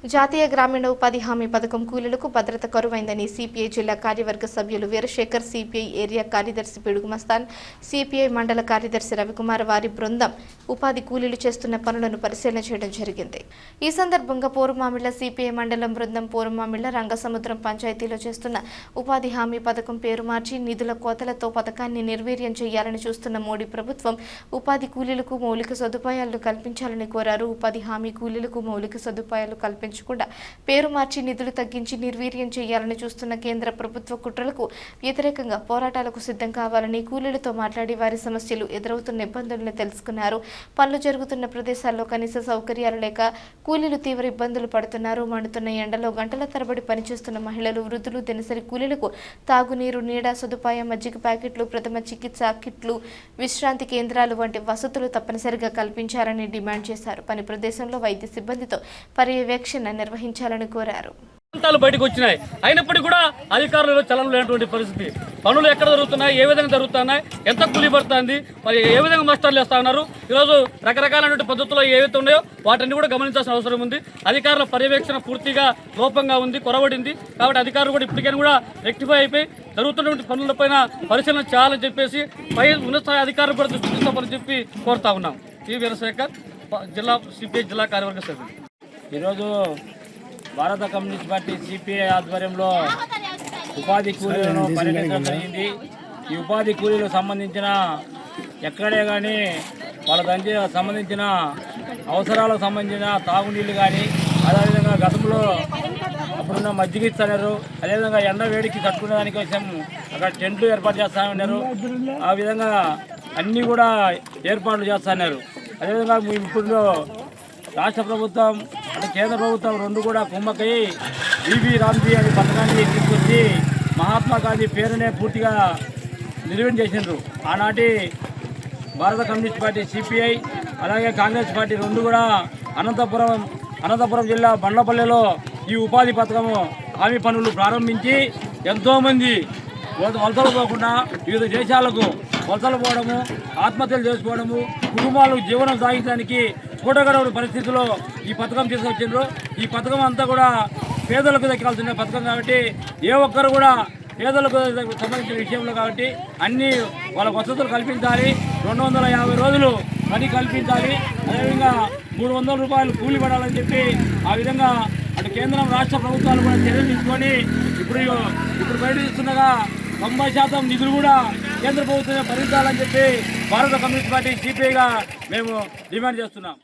జాతీయ గ్రామీణ ఉపాధి హామీ పథకం కూలీలకు భద్రత కరువైందని సిపిఐ జిల్లా కార్యవర్గ సభ్యులు వీరశేఖర్, సిపిఐ ఏరియా కార్యదర్శి పిడుగు మస్తాన్, సిపిఐ మండల కార్యదర్శి రవికుమార్ వారి బృందం ఉపాధి కూలీలు చేస్తున్న పనులను పరిశీలన చేయడం జరిగింది. ఈ సందర్భంగా పోరుమామిళ్ల సిపిఐ మండలం బృందం పోరుమామిళ్ల రంగసముద్రం పంచాయతీలో చేస్తున్న ఉపాధి హామీ పథకం పేరు మార్చి నిధుల కోతలతో పథకాన్ని నిర్వీర్యం చేయాలని చూస్తున్న మోడీ ప్రభుత్వం ఉపాధి కూలీలకు మౌలిక సదుపాయాలను కల్పించాలని కోరారు. ఉపాధి హామీ కూలీలకు మౌలిక సదుపాయాలు కల్పించకుండా పేరు మార్చి నిధులు తగ్గించి నిర్వీర్యం చేయాలని చూస్తున్న కేంద్ర ప్రభుత్వ కుట్రలకు వ్యతిరేకంగా పోరాటాలకు సిద్ధం కావాలని కూలీలతో మాట్లాడి వారి సమస్యలు, ఎదురవుతున్న ఇబ్బందులను తెలుసుకున్నారు. పనులు జరుగుతున్న ప్రదేశాల్లో కనీస సౌకర్యాలు లేక కూలీలు తీవ్ర ఇబ్బందులు పడుతున్నారు. మండుతున్న ఎండలో గంటల తరబడి పనిచేస్తున్న మహిళలు, వృద్ధులు, దినసరి కూలీలకు తాగునీరు, నీడ సదుపాయం, మజ్జిగ ప్యాకెట్లు, ప్రథమ చికిత్స కిట్లు, విశ్రాంతి కేంద్రాలు వంటి వసతులు తప్పనిసరిగా కల్పించాలని డిమాండ్ చేశారు. పని ప్రదేశంలో వైద్య సిబ్బందితో పర్యవేక్షణ నిర్వహించాలని కోరారు. బయటకు వచ్చినాయి, అయినప్పటికీ కూడా అధికారులు చలనం లేనటువంటి పరిస్థితి. పనులు ఎక్కడ జరుగుతున్నాయి, ఏ విధంగా జరుగుతున్నాయి, ఎంత కూలీ పడుతుంది, మరి ఏ విధంగా మాస్టర్లు వేస్తా ఉన్నారు. ఈరోజు రకరకాలైన పద్ధతుల్లో ఏవైతే ఉన్నాయో వాటిని కూడా గమనించాల్సిన అవసరం ఉంది. అధికారుల పర్యవేక్షణ పూర్తిగా లోపంగా ఉంది, కొరవడింది. కాబట్టి అధికారులు కూడా ఇప్పటికైనా కూడా రెక్టిఫై అయిపోయి జరుగుతున్నటువంటి పనులపైన పరిశీలన చేయాలని చెప్పేసి పై ఉన్నత స్థాయి అధికారులు కూడా దృష్టి తీసుకోవాలని చెప్పి కోరుతా ఉన్నాం. ఈ వీరశేఖర్, జిల్లా సిపిఐ జిల్లా కార్యవర్గ సభ్యులు. ఈరోజు భారత కమ్యూనిస్ట్ పార్టీ సిపిఐ ఆధ్వర్యంలో ఉపాధి కూలీలను పర్యటించడం జరిగింది. ఈ ఉపాధి కూలీలకు సంబంధించిన ఎక్కడే కానీ వాళ్ళకి సంబంధించిన అవసరాలకు సంబంధించిన తాగునీళ్ళు కానీ, అదేవిధంగా గతంలో అప్పుడున్న మజ్జిగ ఇస్తున్నారు, అదేవిధంగా ఎండ వేడికి తట్టుకునే దానికోసం అక్కడ టెంట్లు ఏర్పాటు చేస్తూ ఉన్నారు. ఆ విధంగా అన్నీ కూడా ఏర్పాట్లు చేస్తున్నారు. అదేవిధంగా ఇప్పుడు రాష్ట్ర ప్రభుత్వం అంటే కేంద్ర ప్రభుత్వం రెండు కూడా కుమ్మకై బీబీ రామ్జీ అనే పథకాన్ని తీసుకొచ్చి మహాత్మా గాంధీ పేరునే పూర్తిగా నిర్వహణ చేసినారు. ఆనాటి భారత కమ్యూనిస్ట్ పార్టీ సిపిఐ అలాగే కాంగ్రెస్ పార్టీ రెండు కూడా అనంతపురం జిల్లా బండ్లపల్లెలో ఈ ఉపాధి పథకము హామీ పనులు ప్రారంభించి ఎంతోమంది వలసలు పోకుండా వివిధ దేశాలకు వలసలు పోవడము, ఆత్మహత్యలు చేసుకోవడము, కుటుంబాలు జీవనం సాగించడానికి కూడగడవని పరిస్థితుల్లో ఈ పథకం తీసుకొచ్చిండ్రు. ఈ పథకం అంతా కూడా పేదలకు దక్కాల్సిన పథకం కాబట్టి ఏ ఒక్కరు కూడా పేదలకు సంబంధించిన విషయంలో కాబట్టి అన్ని వాళ్ళ వసతులు కల్పించాలి. 250 రోజులు పని కల్పించాలి. అదేవిధంగా 300 రూపాయలు కూలి పడాలని చెప్పి ఆ విధంగా అటు కేంద్రం రాష్ట్ర ప్రభుత్వాలు కూడా చర్యలు తీసుకొని ఇప్పుడు బయట ఇస్తుండగా 90% నిధులు కూడా కేంద్ర ప్రభుత్వమే భరించాలని చెప్పి భారత కమ్యూనిస్ట్ పార్టీ సిపిఐగా మేము డిమాండ్ చేస్తున్నాం.